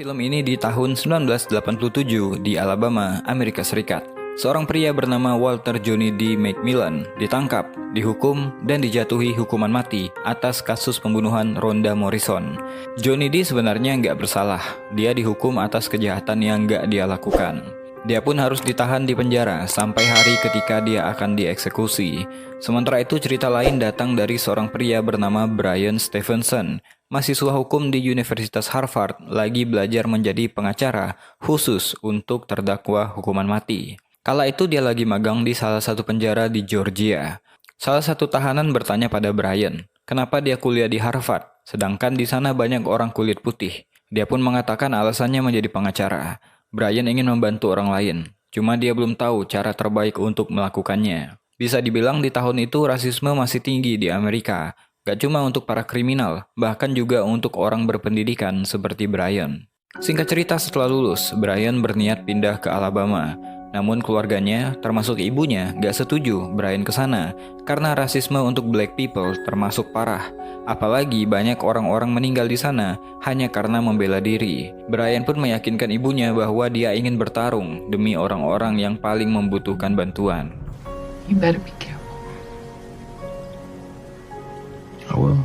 Film ini di tahun 1987 di Alabama, Amerika Serikat. Seorang pria bernama Walter Johnny D. McMillan ditangkap, dihukum, dan dijatuhi hukuman mati atas kasus pembunuhan Rhonda Morrison. Johnny D sebenarnya nggak bersalah, dia dihukum atas kejahatan yang nggak dia lakukan. Dia pun harus ditahan di penjara sampai hari ketika dia akan dieksekusi. Sementara itu cerita lain datang dari seorang pria bernama Bryan Stevenson, mahasiswa hukum di Universitas Harvard, lagi belajar menjadi pengacara khusus untuk terdakwa hukuman mati. Kala itu dia lagi magang di salah satu penjara di Georgia. Salah satu tahanan bertanya pada Bryan, kenapa dia kuliah di Harvard, sedangkan di sana banyak orang kulit putih. Dia pun mengatakan alasannya menjadi pengacara. Bryan ingin membantu orang lain, cuma dia belum tahu cara terbaik untuk melakukannya. Bisa dibilang di tahun itu rasisme masih tinggi di Amerika. Gak cuma untuk para kriminal, bahkan juga untuk orang berpendidikan seperti Bryan. Singkat cerita, setelah lulus, Bryan berniat pindah ke Alabama. Namun keluarganya, termasuk ibunya, gak setuju Bryan ke sana karena rasisme untuk black people termasuk parah. Apalagi banyak orang-orang meninggal di sana hanya karena membela diri. Bryan pun meyakinkan ibunya bahwa dia ingin bertarung demi orang-orang yang paling membutuhkan bantuan. You better be careful. I will.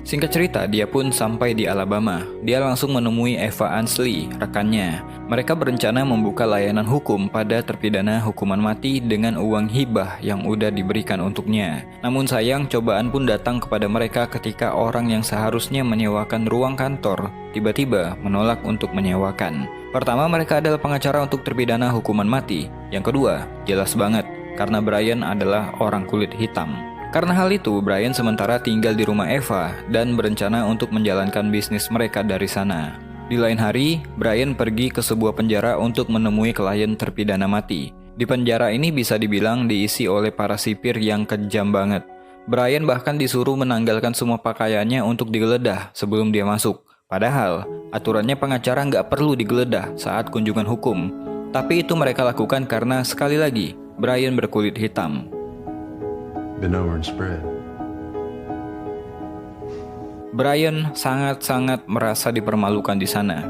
Singkat cerita, dia pun sampai di Alabama. Dia langsung menemui Eva Ansley, rekannya. Mereka berencana membuka layanan hukum pada terpidana hukuman mati dengan uang hibah yang udah diberikan untuknya. Namun sayang, cobaan pun datang kepada mereka ketika orang yang seharusnya menyewakan ruang kantor tiba-tiba menolak untuk menyewakan. Pertama, mereka adalah pengacara untuk terpidana hukuman mati. Yang kedua, jelas banget, karena Bryan adalah orang kulit hitam. Karena hal itu, Bryan sementara tinggal di rumah Eva dan berencana untuk menjalankan bisnis mereka dari sana. Di lain hari, Bryan pergi ke sebuah penjara untuk menemui klien terpidana mati. Di penjara ini bisa dibilang diisi oleh para sipir yang kejam banget. Bryan bahkan disuruh menanggalkan semua pakaiannya untuk digeledah sebelum dia masuk. Padahal, aturannya pengacara nggak perlu digeledah saat kunjungan hukum. Tapi itu mereka lakukan karena, sekali lagi, Bryan berkulit hitam. Been over and spread. Bryan sangat-sangat merasa dipermalukan di sana.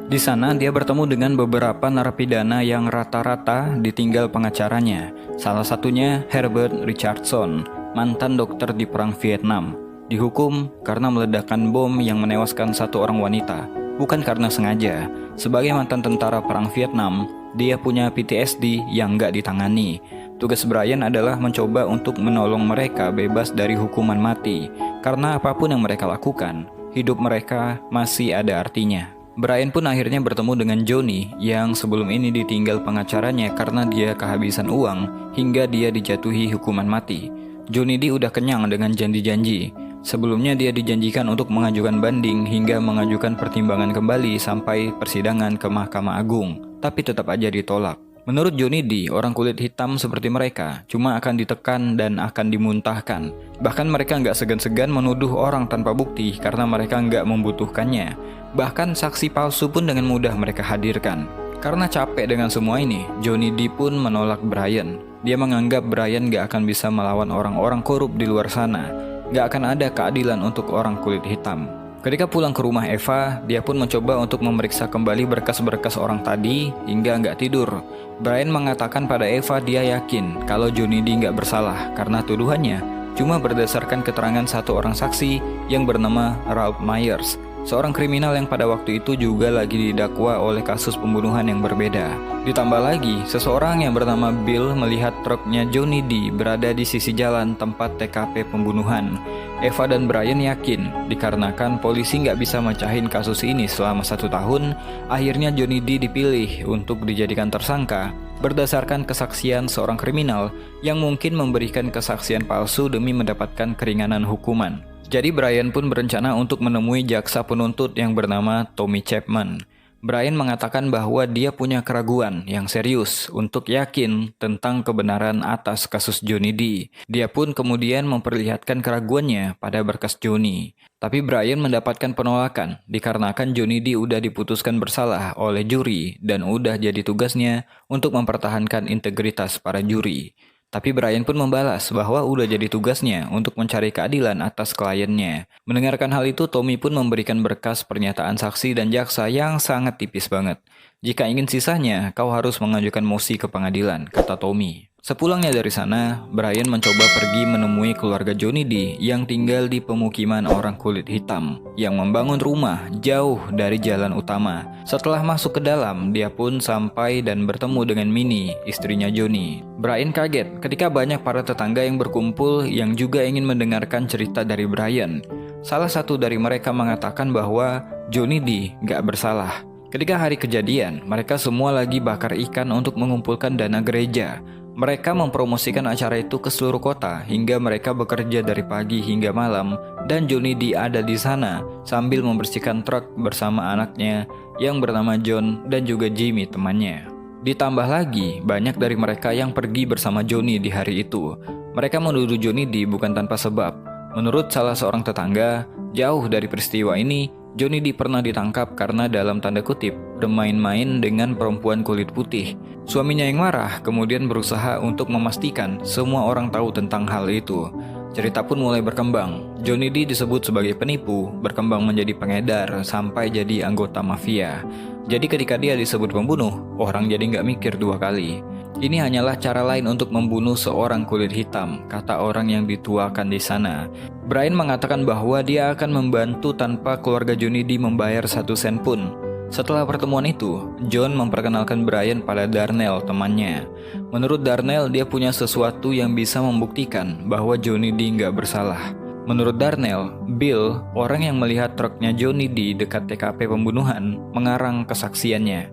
Di sana dia bertemu dengan beberapa narapidana yang rata-rata ditinggal pengacaranya. Salah satunya Herbert Richardson, mantan dokter di perang Vietnam. Dihukum karena meledakkan bom yang menewaskan satu orang wanita, bukan karena sengaja. Sebagai mantan tentara perang Vietnam, dia punya PTSD yang nggak ditangani. Tugas Bryan adalah mencoba untuk menolong mereka bebas dari hukuman mati. Karena apapun yang mereka lakukan, hidup mereka masih ada artinya. Bryan pun akhirnya bertemu dengan Johnny yang sebelum ini ditinggal pengacaranya karena dia kehabisan uang hingga dia dijatuhi hukuman mati. Johnny D udah kenyang dengan janji-janji. Sebelumnya dia dijanjikan untuk mengajukan banding hingga mengajukan pertimbangan kembali sampai persidangan ke Mahkamah Agung, tapi tetap aja ditolak. Menurut Johnny D, orang kulit hitam seperti mereka cuma akan ditekan dan akan dimuntahkan. Bahkan mereka nggak segan-segan menuduh orang tanpa bukti karena mereka nggak membutuhkannya. Bahkan saksi palsu pun dengan mudah mereka hadirkan. Karena capek dengan semua ini, Johnny D pun menolak Bryan. Dia menganggap Bryan nggak akan bisa melawan orang-orang korup di luar sana. Nggak akan ada keadilan untuk orang kulit hitam. Ketika pulang ke rumah Eva, dia pun mencoba untuk memeriksa kembali berkas-berkas orang tadi hingga nggak tidur. Bryan mengatakan pada Eva dia yakin kalau Johnny D nggak bersalah karena tuduhannya cuma berdasarkan keterangan satu orang saksi yang bernama Ralph Myers, seorang kriminal yang pada waktu itu juga lagi didakwa oleh kasus pembunuhan yang berbeda. Ditambah lagi, seseorang yang bernama Bill melihat truknya Johnny D berada di sisi jalan tempat TKP pembunuhan. Eva dan Bryan yakin, dikarenakan polisi nggak bisa mecahin kasus ini selama 1 tahun, akhirnya Johnny D dipilih untuk dijadikan tersangka berdasarkan kesaksian seorang kriminal yang mungkin memberikan kesaksian palsu demi mendapatkan keringanan hukuman. Jadi Bryan pun berencana untuk menemui jaksa penuntut yang bernama Tommy Chapman. Bryan mengatakan bahwa dia punya keraguan yang serius untuk yakin tentang kebenaran atas kasus Johnny D. Dia pun kemudian memperlihatkan keraguannya pada berkas Johnny. Tapi Bryan mendapatkan penolakan dikarenakan Johnny D udah diputuskan bersalah oleh juri dan udah jadi tugasnya untuk mempertahankan integritas para juri. Tapi Brian pun membalas bahwa udah jadi tugasnya untuk mencari keadilan atas kliennya. Mendengarkan hal itu, Tommy pun memberikan berkas pernyataan saksi dan jaksa yang sangat tipis banget. Jika ingin sisanya, kau harus mengajukan mosi ke pengadilan, kata Tommy. Sepulangnya dari sana, Brian mencoba pergi menemui keluarga Johnny D yang tinggal di pemukiman orang kulit hitam yang membangun rumah jauh dari jalan utama. Setelah masuk ke dalam, dia pun sampai dan bertemu dengan Minnie, istrinya Johnny. Brian kaget ketika banyak para tetangga yang berkumpul yang juga ingin mendengarkan cerita dari Brian. Salah satu dari mereka mengatakan bahwa Johnny D gak bersalah. Ketika hari kejadian, mereka semua lagi bakar ikan untuk mengumpulkan dana gereja. Mereka mempromosikan acara itu ke seluruh kota hingga mereka bekerja dari pagi hingga malam, dan Johnny D ada di sana sambil membersihkan truk bersama anaknya yang bernama John dan juga Jimmy temannya. Ditambah lagi, banyak dari mereka yang pergi bersama Johnny di hari itu. Mereka menuduh Johnny D bukan tanpa sebab. Menurut salah seorang tetangga, jauh dari peristiwa ini, Johnny D pernah ditangkap karena dalam tanda kutip bermain-main dengan perempuan kulit putih. Suaminya yang marah kemudian berusaha untuk memastikan semua orang tahu tentang hal itu. Cerita pun mulai berkembang. Johnny D disebut sebagai penipu, berkembang menjadi pengedar, sampai jadi anggota mafia. Jadi ketika dia disebut pembunuh, orang jadi nggak mikir dua kali. Ini hanyalah cara lain untuk membunuh seorang kulit hitam, kata orang yang dituakan di sana. Brian mengatakan bahwa dia akan membantu tanpa keluarga Johnny D membayar 1 sen pun. Setelah pertemuan itu, John memperkenalkan Brian pada Darnell, temannya. Menurut Darnell, dia punya sesuatu yang bisa membuktikan bahwa Johnny D nggak bersalah. Menurut Darnell, Bill, orang yang melihat truknya Johnny D dekat TKP pembunuhan, mengarang kesaksiannya.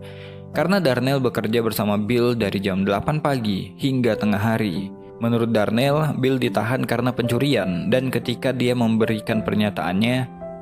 Karena Darnell bekerja bersama Bill dari jam 8 pagi hingga tengah hari. Menurut Darnell, Bill ditahan karena pencurian dan ketika dia memberikan pernyataannya,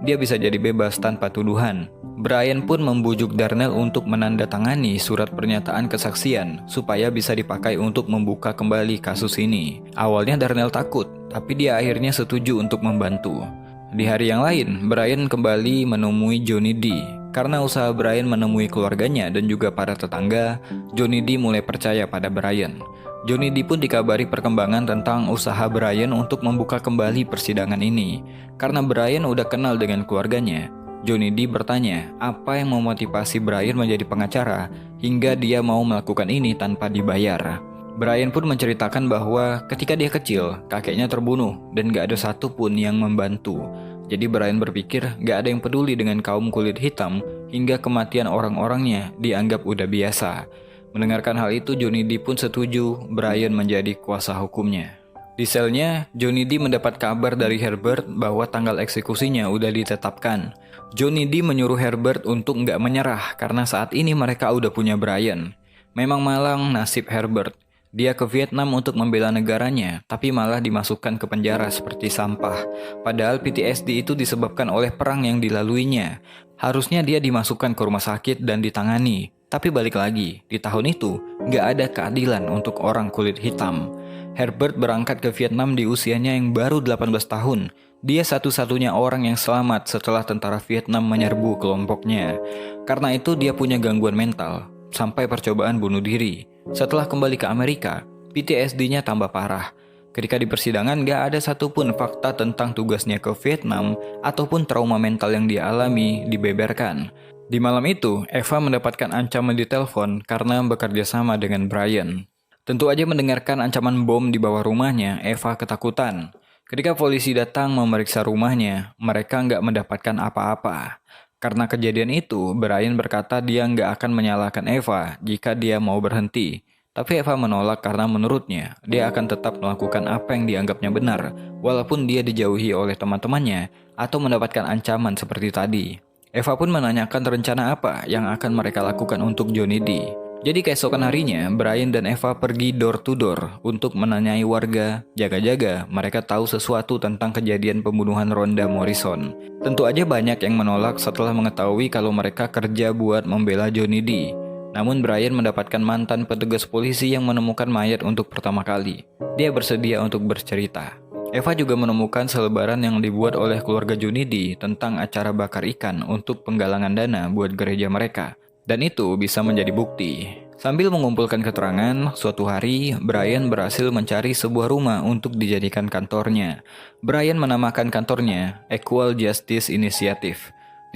dia bisa jadi bebas tanpa tuduhan. Brian pun membujuk Darnell untuk menandatangani surat pernyataan kesaksian supaya bisa dipakai untuk membuka kembali kasus ini. Awalnya Darnell takut, tapi dia akhirnya setuju untuk membantu. Di hari yang lain, Brian kembali menemui Johnny D. Karena usaha Brian menemui keluarganya dan juga para tetangga, Johnny D mulai percaya pada Brian. Johnny D pun dikabari perkembangan tentang usaha Brian untuk membuka kembali persidangan ini. Karena Brian udah kenal dengan keluarganya, Johnny D bertanya apa yang memotivasi Brian menjadi pengacara hingga dia mau melakukan ini tanpa dibayar. Brian pun menceritakan bahwa ketika dia kecil, kakeknya terbunuh dan gak ada satupun yang membantu. Jadi Brian berpikir gak ada yang peduli dengan kaum kulit hitam hingga kematian orang-orangnya dianggap udah biasa. Mendengarkan hal itu, Johnny D pun setuju Brian menjadi kuasa hukumnya. Di selnya, Johnny D mendapat kabar dari Herbert bahwa tanggal eksekusinya udah ditetapkan. Johnny D menyuruh Herbert untuk gak menyerah karena saat ini mereka udah punya Brian. Memang malang nasib Herbert. Dia ke Vietnam untuk membela negaranya, tapi malah dimasukkan ke penjara seperti sampah. Padahal PTSD itu disebabkan oleh perang yang dilaluinya. Harusnya dia dimasukkan ke rumah sakit dan ditangani. Tapi balik lagi, di tahun itu, gak ada keadilan untuk orang kulit hitam. Herbert berangkat ke Vietnam di usianya yang baru 18 tahun. Dia satu-satunya orang yang selamat setelah tentara Vietnam menyerbu kelompoknya. Karena itu dia punya gangguan mental, sampai percobaan bunuh diri. Setelah kembali ke Amerika, PTSD-nya tambah parah. Ketika di persidangan gak ada satupun fakta tentang tugasnya ke Vietnam ataupun trauma mental yang dia alami dibeberkan. Di malam itu, Eva mendapatkan ancaman di telepon karena bekerja sama dengan Brian. Tentu aja mendengarkan ancaman bom di bawah rumahnya, Eva ketakutan. Ketika polisi datang memeriksa rumahnya, mereka nggak mendapatkan apa-apa. Karena kejadian itu, Brian berkata dia nggak akan menyalahkan Eva jika dia mau berhenti. Tapi Eva menolak karena menurutnya, dia akan tetap melakukan apa yang dianggapnya benar, walaupun dia dijauhi oleh teman-temannya atau mendapatkan ancaman seperti tadi. Eva pun menanyakan rencana apa yang akan mereka lakukan untuk Johnny D. Jadi keesokan harinya, Brian dan Eva pergi door to door untuk menanyai warga, jaga-jaga mereka tahu sesuatu tentang kejadian pembunuhan Rhonda Morrison. Tentu aja banyak yang menolak setelah mengetahui kalau mereka kerja buat membela Johnny D. Namun Brian mendapatkan mantan petugas polisi yang menemukan mayat untuk pertama kali. Dia bersedia untuk bercerita. Eva juga menemukan selebaran yang dibuat oleh keluarga Johnny D tentang acara bakar ikan untuk penggalangan dana buat gereja mereka. Dan itu bisa menjadi bukti Sambil mengumpulkan keterangan, suatu hari Brian berhasil mencari sebuah rumah untuk dijadikan kantornya. Brian menamakan kantornya Equal Justice Initiative.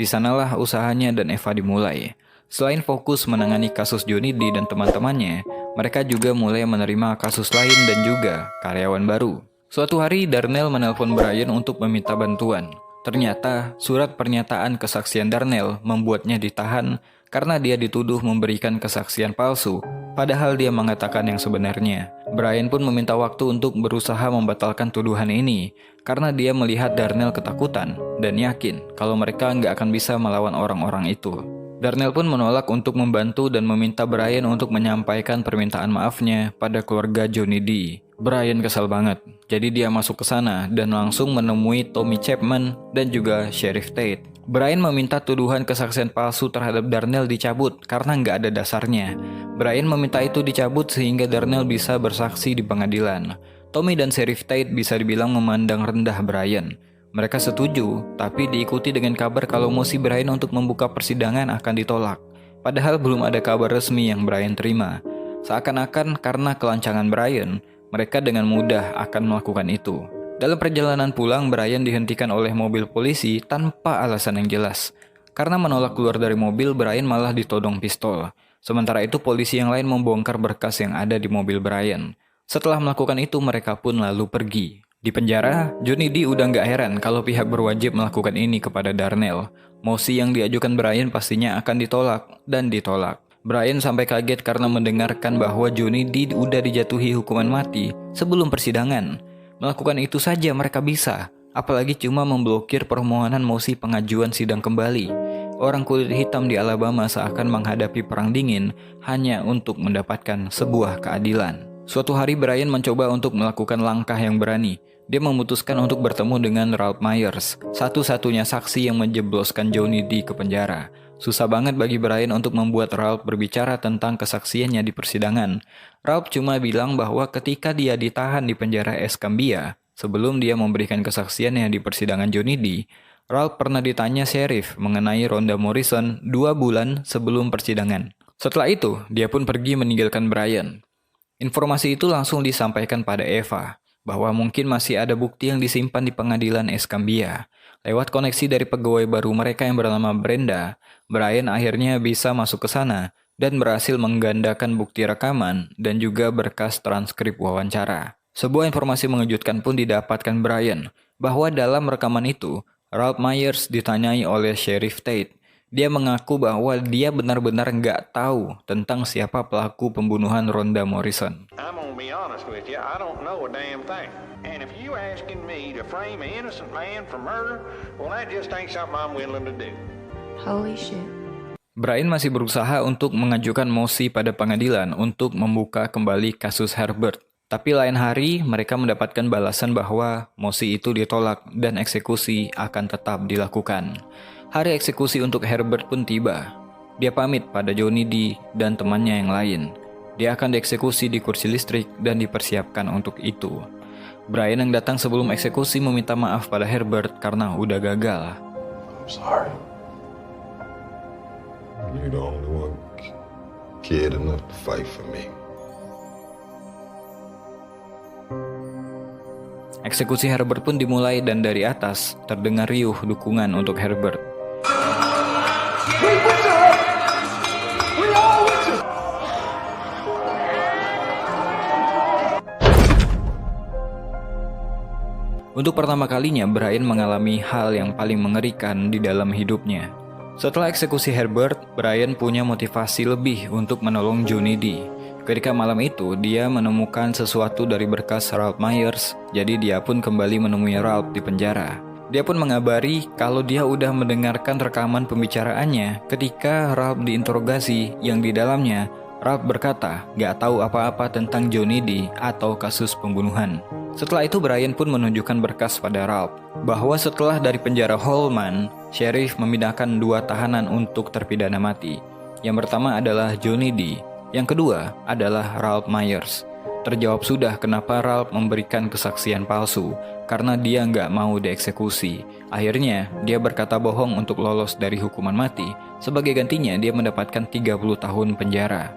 Di sanalah usahanya dan Eva dimulai. Selain fokus menangani kasus Johnny D dan teman-temannya, mereka juga mulai menerima kasus lain dan juga karyawan baru. Suatu hari Darnell menelpon Brian untuk meminta bantuan. Ternyata surat pernyataan kesaksian Darnell membuatnya ditahan karena dia dituduh memberikan kesaksian palsu, padahal dia mengatakan yang sebenarnya. Brian pun meminta waktu untuk berusaha membatalkan tuduhan ini, karena dia melihat Darnell ketakutan dan yakin kalau mereka nggak akan bisa melawan orang-orang itu. Darnell pun menolak untuk membantu dan meminta Brian untuk menyampaikan permintaan maafnya pada keluarga Johnny D. Brian kesal banget, jadi dia masuk ke sana dan langsung menemui Tommy Chapman dan juga Sheriff Tate. Brian meminta tuduhan kesaksian palsu terhadap Darnell dicabut karena nggak ada dasarnya. Brian meminta itu dicabut sehingga Darnell bisa bersaksi di pengadilan. Tommy dan Sheriff Tate bisa dibilang memandang rendah Brian. Mereka setuju, tapi diikuti dengan kabar kalau mosi Brian untuk membuka persidangan akan ditolak. Padahal belum ada kabar resmi yang Brian terima. Seakan-akan karena kelancangan Brian, mereka dengan mudah akan melakukan itu. Dalam perjalanan pulang, Brian dihentikan oleh mobil polisi tanpa alasan yang jelas. Karena menolak keluar dari mobil, Brian malah ditodong pistol. Sementara itu polisi yang lain membongkar berkas yang ada di mobil Brian. Setelah melakukan itu, mereka pun lalu pergi. Di penjara, Johnny D udah gak heran kalau pihak berwajib melakukan ini kepada Darnell. Mosi yang diajukan Brian pastinya akan ditolak dan ditolak. Brian sampai kaget karena mendengarkan bahwa Johnny D udah dijatuhi hukuman mati sebelum persidangan. Melakukan itu saja mereka bisa, apalagi cuma memblokir permohonan mosi pengajuan sidang kembali. Orang kulit hitam di Alabama seakan menghadapi perang dingin hanya untuk mendapatkan sebuah keadilan. Suatu hari Brian mencoba untuk melakukan langkah yang berani. Dia memutuskan untuk bertemu dengan Ralph Myers, satu-satunya saksi yang menjebloskan Johnny D ke penjara. Susah banget bagi Brian untuk membuat Ralph berbicara tentang kesaksiannya di persidangan. Ralph cuma bilang bahwa ketika dia ditahan di penjara Escambia, sebelum dia memberikan kesaksiannya di persidangan Johnny D, Ralph pernah ditanya sheriff mengenai Rhonda Morrison 2 bulan sebelum persidangan. Setelah itu, dia pun pergi meninggalkan Brian. Informasi itu langsung disampaikan pada Eva, bahwa mungkin masih ada bukti yang disimpan di pengadilan Escambia. Lewat koneksi dari pegawai baru mereka yang bernama Brenda, Brian akhirnya bisa masuk ke sana dan berhasil menggandakan bukti rekaman dan juga berkas transkrip wawancara. Sebuah informasi mengejutkan pun didapatkan Brian, bahwa dalam rekaman itu, Ralph Myers ditanyai oleh Sheriff Tate. Dia mengaku bahwa dia benar-benar nggak tahu tentang siapa pelaku pembunuhan Rhonda Morrison. I'm gonna be honest with you, I don't know a damn thing. And if you asking me to frame an innocent man for murder, well that just ain't something I'm willing to do. Holy shit. Brian masih berusaha untuk mengajukan mosi pada pengadilan untuk membuka kembali kasus Herbert. Tapi lain hari mereka mendapatkan balasan bahwa mosi itu ditolak dan eksekusi akan tetap dilakukan. Hari eksekusi untuk Herbert pun tiba. Dia pamit pada Johnny D dan temannya yang lain. Dia akan dieksekusi di kursi listrik dan dipersiapkan untuk itu. Brian yang datang sebelum eksekusi meminta maaf pada Herbert karena udah gagal. I'm sorry. You're the only one kid enough to fight for me. Eksekusi Herbert pun dimulai dan dari atas terdengar riuh dukungan untuk Herbert. Untuk pertama kalinya, Brian mengalami hal yang paling mengerikan di dalam hidupnya. Setelah eksekusi Herbert, Brian punya motivasi lebih untuk menolong Johnny D. Ketika malam itu, dia menemukan sesuatu dari berkas Ralph Myers, jadi dia pun kembali menemui Ralph di penjara. Dia pun mengabari kalau dia udah mendengarkan rekaman pembicaraannya ketika Ralph diinterogasi yang di dalamnya Ralph berkata gak tahu apa-apa tentang Johnny D atau kasus pembunuhan. Setelah itu Brian pun menunjukkan berkas pada Ralph bahwa setelah dari penjara Holman, sheriff memindahkan 2 tahanan untuk terpidana mati. Yang pertama adalah Johnny D, yang kedua adalah Ralph Myers. Terjawab sudah kenapa Ralph memberikan kesaksian palsu, karena dia nggak mau dieksekusi. Akhirnya, dia berkata bohong untuk lolos dari hukuman mati. Sebagai gantinya, dia mendapatkan 30 tahun penjara.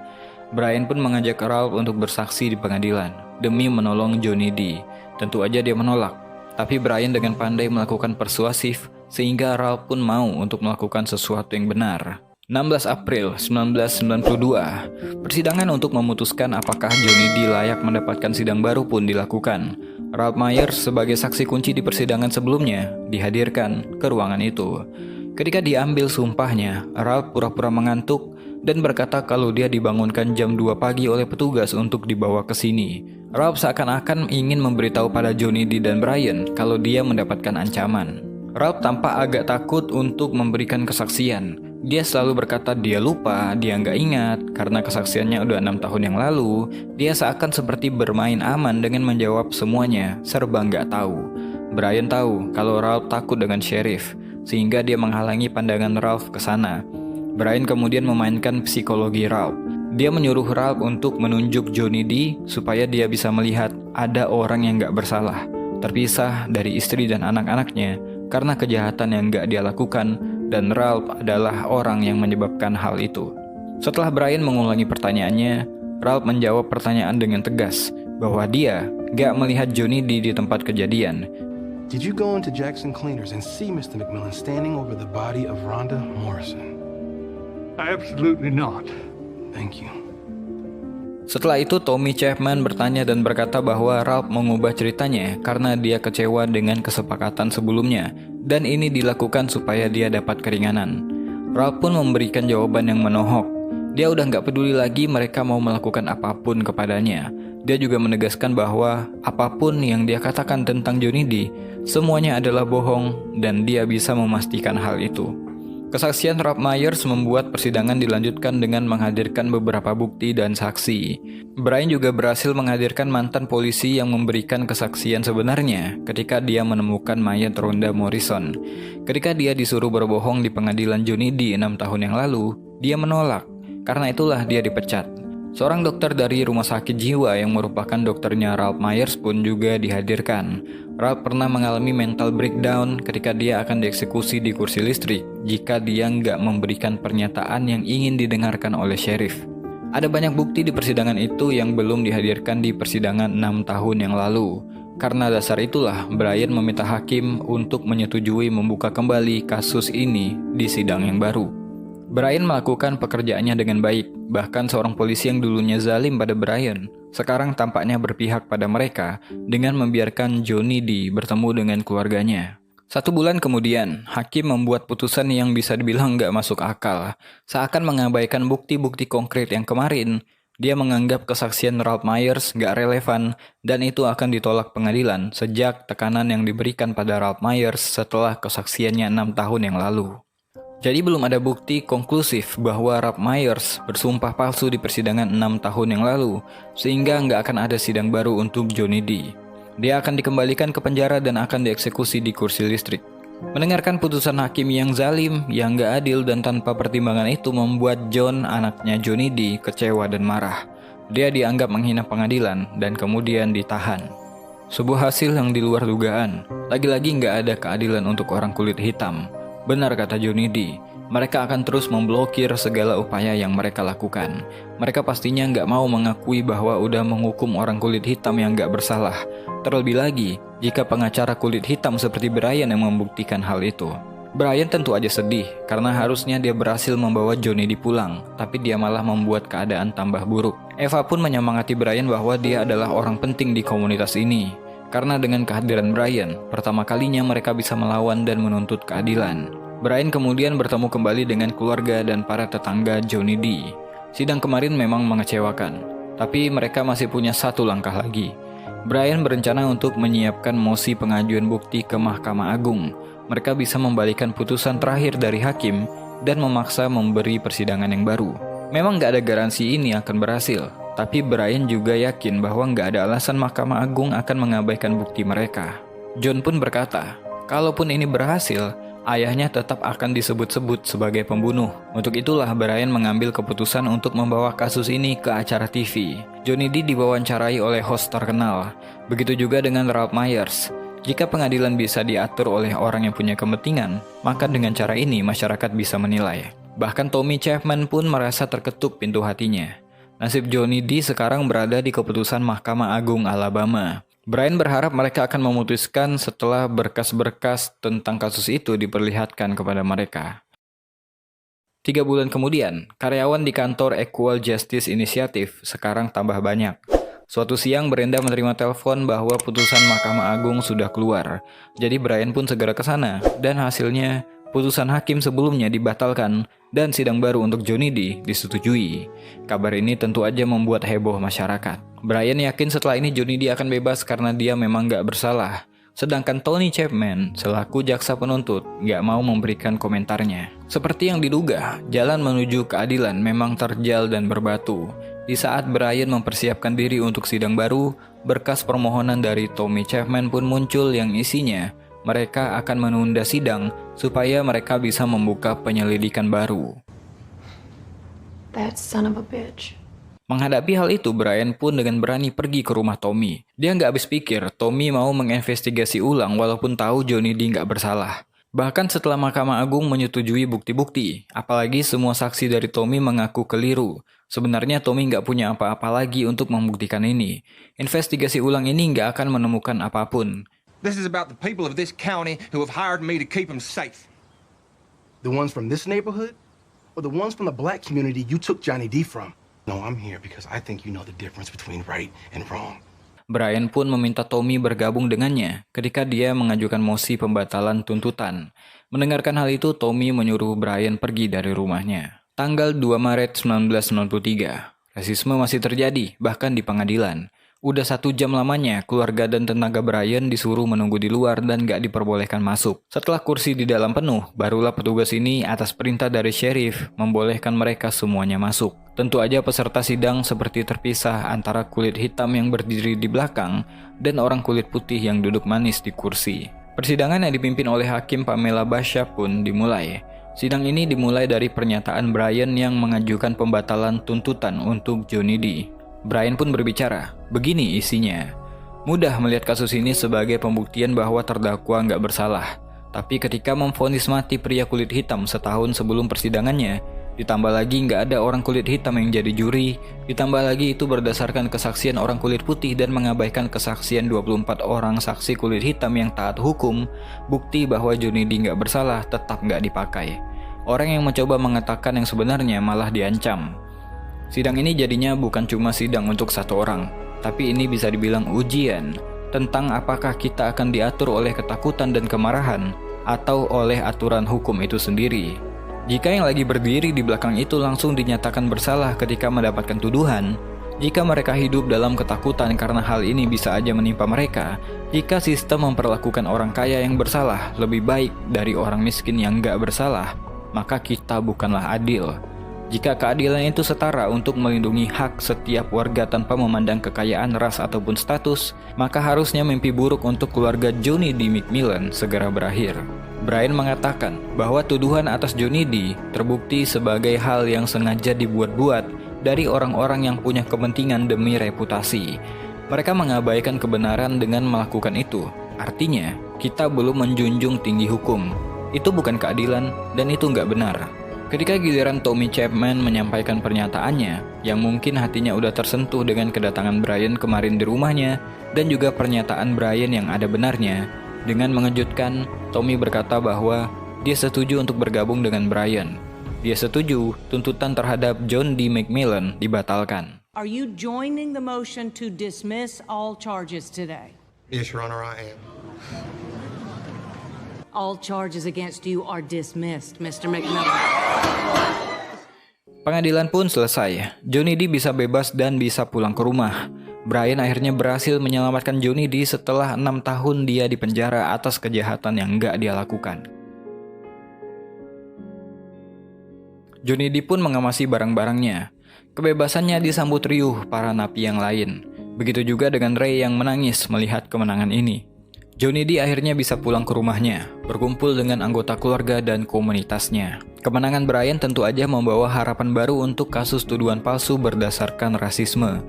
Brian pun mengajak Ralph untuk bersaksi di pengadilan demi menolong Johnny D. Tentu aja dia menolak, tapi Brian dengan pandai melakukan persuasif sehingga Ralph pun mau untuk melakukan sesuatu yang benar. 16 April 1992, persidangan untuk memutuskan apakah Johnny D layak mendapatkan sidang baru pun dilakukan. Ralph Myers sebagai saksi kunci di persidangan sebelumnya dihadirkan ke ruangan itu. Ketika diambil sumpahnya, Ralph pura-pura mengantuk dan berkata kalau dia dibangunkan jam 2 pagi oleh petugas untuk dibawa ke sini. Ralph seakan-akan ingin memberitahu pada Johnny D dan Brian kalau dia mendapatkan ancaman. Ralph tampak agak takut untuk memberikan kesaksian. Dia selalu berkata dia lupa, dia nggak ingat, karena kesaksiannya udah 6 tahun yang lalu. Dia seakan seperti bermain aman dengan menjawab semuanya, serba nggak tahu. Brian tahu kalau Ralph takut dengan sheriff, sehingga dia menghalangi pandangan Ralph ke sana. Brian kemudian memainkan psikologi Ralph. Dia menyuruh Ralph untuk menunjuk Johnny D supaya dia bisa melihat ada orang yang nggak bersalah, terpisah dari istri dan anak-anaknya karena kejahatan yang nggak dia lakukan, dan Ralph adalah orang yang menyebabkan hal itu. Setelah Brian mengulangi pertanyaannya, Ralph menjawab pertanyaan dengan tegas bahwa dia nggak melihat Johnny D di tempat kejadian. Did you go into Jackson Cleaners and see Mr. McMillan standing over the body of Rhonda Morrison? Absolutely not. Thank you. Setelah itu Tommy Chapman bertanya dan berkata bahwa Ralph mengubah ceritanya karena dia kecewa dengan kesepakatan sebelumnya, dan ini dilakukan supaya dia dapat keringanan. Ralph pun memberikan jawaban yang menohok. Dia udah nggak peduli lagi mereka mau melakukan apapun kepadanya. Dia juga menegaskan bahwa apapun yang dia katakan tentang Johnny D, semuanya adalah bohong dan dia bisa memastikan hal itu. Kesaksian Ralph Myers membuat persidangan dilanjutkan dengan menghadirkan beberapa bukti dan saksi. Brian juga berhasil menghadirkan mantan polisi yang memberikan kesaksian sebenarnya ketika dia menemukan mayat Rhonda Morrison. Ketika dia disuruh berbohong di pengadilan Johnny D 6 tahun yang lalu, dia menolak. Karena itulah dia dipecat. Seorang dokter dari rumah sakit jiwa yang merupakan dokternya Ralph Myers pun juga dihadirkan. Ralph pernah mengalami mental breakdown ketika dia akan dieksekusi di kursi listrik jika dia nggak memberikan pernyataan yang ingin didengarkan oleh sheriff. Ada banyak bukti di persidangan itu yang belum dihadirkan di persidangan 6 tahun yang lalu. Karena dasar itulah Brian meminta hakim untuk menyetujui membuka kembali kasus ini di sidang yang baru. Brian melakukan pekerjaannya dengan baik, bahkan seorang polisi yang dulunya zalim pada Brian, sekarang tampaknya berpihak pada mereka dengan membiarkan Johnny D bertemu dengan keluarganya. 1 bulan kemudian, hakim membuat putusan yang bisa dibilang nggak masuk akal. Seakan mengabaikan bukti-bukti konkret yang kemarin, dia menganggap kesaksian Ralph Myers nggak relevan dan itu akan ditolak pengadilan sejak tekanan yang diberikan pada Ralph Myers setelah kesaksiannya 6 tahun yang lalu. Jadi belum ada bukti konklusif bahwa Ralph Myers bersumpah palsu di persidangan 6 tahun yang lalu, sehingga nggak akan ada sidang baru untuk Johnny D. Dia akan dikembalikan ke penjara dan akan dieksekusi di kursi listrik. Mendengarkan putusan hakim yang zalim, yang nggak adil dan tanpa pertimbangan itu membuat John, anaknya Johnny D, kecewa dan marah. Dia dianggap menghina pengadilan dan kemudian ditahan. Sebuah hasil yang di luar dugaan. Lagi-lagi nggak ada keadilan untuk orang kulit hitam. Benar kata Johnny D, mereka akan terus memblokir segala upaya yang mereka lakukan. Mereka pastinya nggak mau mengakui bahwa udah menghukum orang kulit hitam yang nggak bersalah. Terlebih lagi, jika pengacara kulit hitam seperti Brian yang membuktikan hal itu. Brian tentu aja sedih, karena harusnya dia berhasil membawa Johnny D pulang, tapi dia malah membuat keadaan tambah buruk. Eva pun menyemangati Brian bahwa dia adalah orang penting di komunitas ini. Karena dengan kehadiran Brian, pertama kalinya mereka bisa melawan dan menuntut keadilan. Brian kemudian bertemu kembali dengan keluarga dan para tetangga Johnny D. Sidang kemarin memang mengecewakan, tapi mereka masih punya 1 langkah lagi. Brian berencana untuk menyiapkan mosi pengajuan bukti ke Mahkamah Agung. Mereka bisa membalikan putusan terakhir dari hakim dan memaksa memberi persidangan yang baru. Memang gak ada garansi ini akan berhasil, tapi Brian juga yakin bahwa nggak ada alasan Mahkamah Agung akan mengabaikan bukti mereka. John pun berkata, kalaupun ini berhasil, ayahnya tetap akan disebut-sebut sebagai pembunuh. Untuk itulah Brian mengambil keputusan untuk membawa kasus ini ke acara TV. Johnny D diwawancarai oleh host terkenal. Begitu juga dengan Ralph Myers. Jika pengadilan bisa diatur oleh orang yang punya kepentingan, maka dengan cara ini masyarakat bisa menilai. Bahkan Tommy Chapman pun merasa terketuk pintu hatinya. Nasib Johnny D sekarang berada di keputusan Mahkamah Agung Alabama. Brian berharap mereka akan memutuskan setelah berkas-berkas tentang kasus itu diperlihatkan kepada mereka. 3 bulan kemudian, karyawan di kantor Equal Justice Initiative sekarang tambah banyak. Suatu siang Brenda menerima telepon bahwa putusan Mahkamah Agung sudah keluar. Jadi Brian pun segera ke sana dan hasilnya putusan hakim sebelumnya dibatalkan dan sidang baru untuk Johnny D disetujui. Kabar ini tentu aja membuat heboh masyarakat. Brian yakin setelah ini Johnny D akan bebas karena dia memang gak bersalah. Sedangkan Tony Chapman selaku jaksa penuntut gak mau memberikan komentarnya. Seperti yang diduga, jalan menuju keadilan memang terjal dan berbatu. Di saat Brian mempersiapkan diri untuk sidang baru, berkas permohonan dari Tommy Chapman pun muncul yang isinya mereka akan menunda sidang supaya mereka bisa membuka penyelidikan baru. That son of a bitch. Menghadapi hal itu, Brian pun dengan berani pergi ke rumah Tommy. Dia nggak habis pikir Tommy mau menginvestigasi ulang walaupun tahu Johnny D nggak bersalah. Bahkan setelah Mahkamah Agung menyetujui bukti-bukti, apalagi semua saksi dari Tommy mengaku keliru. Sebenarnya Tommy nggak punya apa-apa lagi untuk membuktikan ini. Investigasi ulang ini nggak akan menemukan apapun. This is about the people of this county who have hired me to keep them safe. The ones from this neighborhood? Or the ones from the black community you took Johnny D from? No, I'm here because I think you know the difference between right and wrong. Brian pun meminta Tommy bergabung dengannya ketika dia mengajukan mosi pembatalan tuntutan. Mendengarkan hal itu, Tommy menyuruh Brian pergi dari rumahnya. Tanggal 2 Maret 1993, rasisme masih terjadi, bahkan di pengadilan. Udah 1 jam lamanya, keluarga dan tenaga Brian disuruh menunggu di luar dan gak diperbolehkan masuk. Setelah kursi di dalam penuh, barulah petugas ini atas perintah dari sheriff membolehkan mereka semuanya masuk. Tentu aja peserta sidang seperti terpisah antara kulit hitam yang berdiri di belakang dan orang kulit putih yang duduk manis di kursi. Persidangan yang dipimpin oleh Hakim Pamela Basha pun dimulai. Sidang ini dimulai dari pernyataan Brian yang mengajukan pembatalan tuntutan untuk Johnny D. Brian pun berbicara, begini isinya. Mudah melihat kasus ini sebagai pembuktian bahwa terdakwa nggak bersalah. Tapi ketika memvonis mati pria kulit hitam setahun sebelum persidangannya, ditambah lagi nggak ada orang kulit hitam yang jadi juri, ditambah lagi itu berdasarkan kesaksian orang kulit putih dan mengabaikan kesaksian 24 orang saksi kulit hitam yang taat hukum, bukti bahwa Johnny D nggak bersalah tetap nggak dipakai. Orang yang mencoba mengatakan yang sebenarnya malah diancam. Sidang ini jadinya bukan cuma sidang untuk 1 orang, tapi ini bisa dibilang ujian tentang apakah kita akan diatur oleh ketakutan dan kemarahan atau oleh aturan hukum itu sendiri. Jika yang lagi berdiri di belakang itu langsung dinyatakan bersalah ketika mendapatkan tuduhan, jika mereka hidup dalam ketakutan karena hal ini bisa aja menimpa mereka, jika sistem memperlakukan orang kaya yang bersalah lebih baik dari orang miskin yang gak bersalah, maka kita bukanlah adil. Jika keadilan itu setara untuk melindungi hak setiap warga tanpa memandang kekayaan, ras, ataupun status, maka harusnya mimpi buruk untuk keluarga Johnny D. McMillan segera berakhir. Brian mengatakan bahwa tuduhan atas Johnny D. terbukti sebagai hal yang sengaja dibuat-buat dari orang-orang yang punya kepentingan demi reputasi. Mereka mengabaikan kebenaran dengan melakukan itu. Artinya, kita belum menjunjung tinggi hukum. Itu bukan keadilan dan itu nggak benar. Ketika giliran Tommy Chapman menyampaikan pernyataannya, yang mungkin hatinya udah tersentuh dengan kedatangan Brian kemarin di rumahnya, dan juga pernyataan Brian yang ada benarnya, dengan mengejutkan, Tommy berkata bahwa dia setuju untuk bergabung dengan Brian. Dia setuju tuntutan terhadap John D. McMillan dibatalkan. Are you joining the motion to dismiss all charges today? Yes, Your Honor, I am. All charges against you are dismissed, Mr. McMillan. Pengadilan pun selesai. Johnny D bisa bebas dan bisa pulang ke rumah. Brian akhirnya berhasil menyelamatkan Johnny D setelah 6 tahun dia di penjara atas kejahatan yang nggak dia lakukan. Johnny D pun mengemasi barang-barangnya. Kebebasannya disambut riuh para napi yang lain. Begitu juga dengan Ray yang menangis melihat kemenangan ini. Johnny D akhirnya bisa pulang ke rumahnya, berkumpul dengan anggota keluarga dan komunitasnya. Kemenangan Brian tentu aja membawa harapan baru untuk kasus tuduhan palsu berdasarkan rasisme.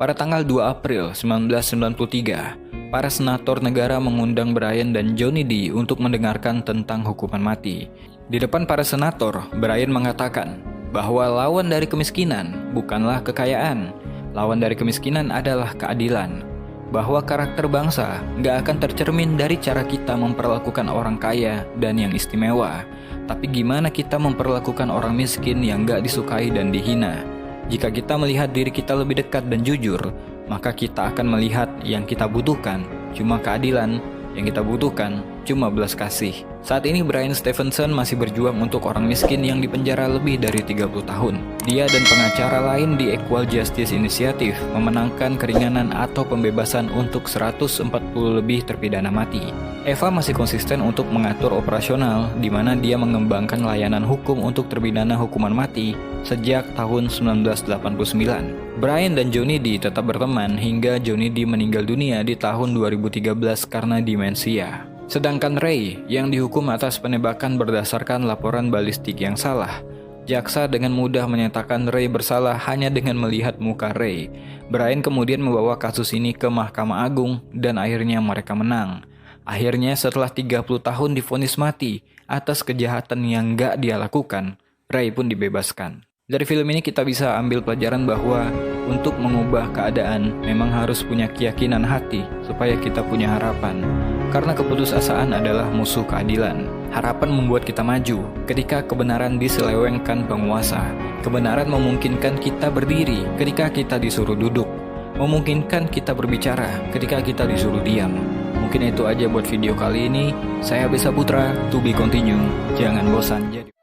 Pada tanggal 2 April 1993, para senator negara mengundang Brian dan Johnny D untuk mendengarkan tentang hukuman mati. Di depan para senator, Brian mengatakan bahwa lawan dari kemiskinan bukanlah kekayaan. Lawan dari kemiskinan adalah keadilan. Bahwa karakter bangsa nggak akan tercermin dari cara kita memperlakukan orang kaya dan yang istimewa, tapi gimana kita memperlakukan orang miskin yang nggak disukai dan dihina. Jika kita melihat diri kita lebih dekat dan jujur, maka kita akan melihat yang kita butuhkan cuma keadilan, yang kita butuhkan cuma belas kasih. Saat ini Bryan Stevenson masih berjuang untuk orang miskin yang dipenjara lebih dari 30 tahun. Dia dan pengacara lain di Equal Justice Initiative memenangkan keringanan atau pembebasan untuk 140 lebih terpidana mati. Eva masih konsisten untuk mengatur operasional, di mana dia mengembangkan layanan hukum untuk terpidana hukuman mati sejak tahun 1989. Bryan dan Johnny D tetap berteman hingga Johnny D meninggal dunia di tahun 2013 karena demensia. Sedangkan Ray yang dihukum atas penembakan berdasarkan laporan balistik yang salah. Jaksa dengan mudah menyatakan Ray bersalah hanya dengan melihat muka Ray. Bryan kemudian membawa kasus ini ke Mahkamah Agung dan akhirnya mereka menang. Akhirnya setelah 30 tahun divonis mati atas kejahatan yang gak dia lakukan, Ray pun dibebaskan. Dari film ini kita bisa ambil pelajaran bahwa untuk mengubah keadaan memang harus punya keyakinan hati supaya kita punya harapan. Karena keputusasaan adalah musuh keadilan. Harapan membuat kita maju ketika kebenaran diselewengkan penguasa. Kebenaran memungkinkan kita berdiri ketika kita disuruh duduk. Memungkinkan kita berbicara ketika kita disuruh diam. Mungkin itu aja buat video kali ini. Saya Besa Putra, to be continue. Jangan bosan jadi